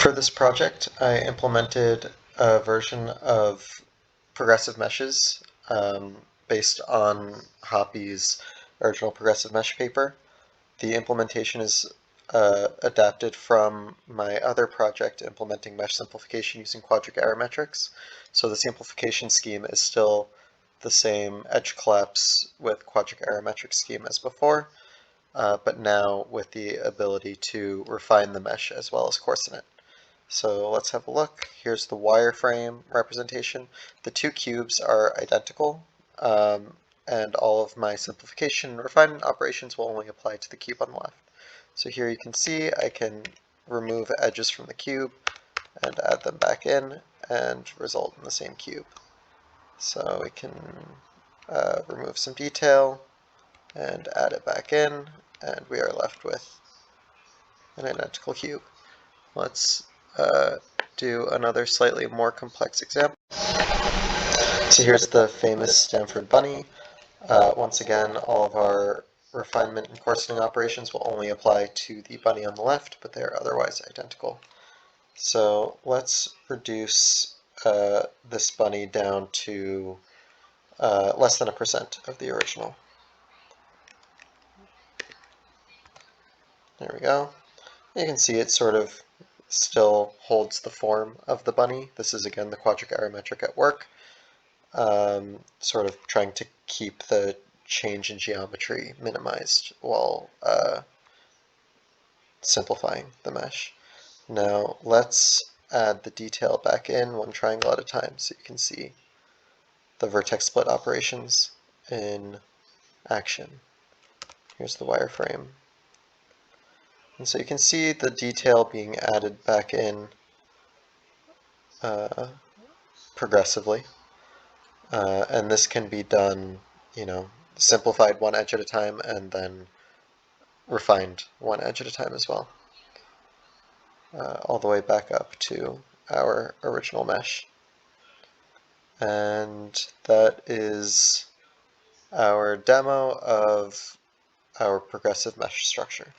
For this project, I implemented a version of progressive meshes based on Hoppy's original progressive mesh paper. The implementation is adapted from my other project implementing mesh simplification using quadric error metrics. So the simplification scheme is still the same edge collapse with quadric error metric scheme as before, but now with the ability to refine the mesh as well as coarsen it. So let's have a look. Here's the wireframe representation. The two cubes are identical, and all of my simplification and refinement operations will only apply to the cube on the left. So here you can see I can remove edges from the cube and add them back in and result in the same cube. So we can remove some detail and add it back in, and we are left with an identical cube. Let's do another slightly more complex example. So here's the famous Stanford bunny. Once again, all of our refinement and coarsening operations will only apply to the bunny on the left, but they are otherwise identical. So let's reduce this bunny down to less than 1% of the original. There we go. You can see it sort of still holds the form of the bunny. This is again the quadric error metric at work, sort of trying to keep the change in geometry minimized while simplifying the mesh. Now let's add the detail back in one triangle at a time so you can see the vertex split operations in action. Here's the wireframe. And so you can see the detail being added back in progressively. And this can be done, simplified one edge at a time and then refined one edge at a time as well, all the way back up to our original mesh. And that is our demo of our progressive mesh structure.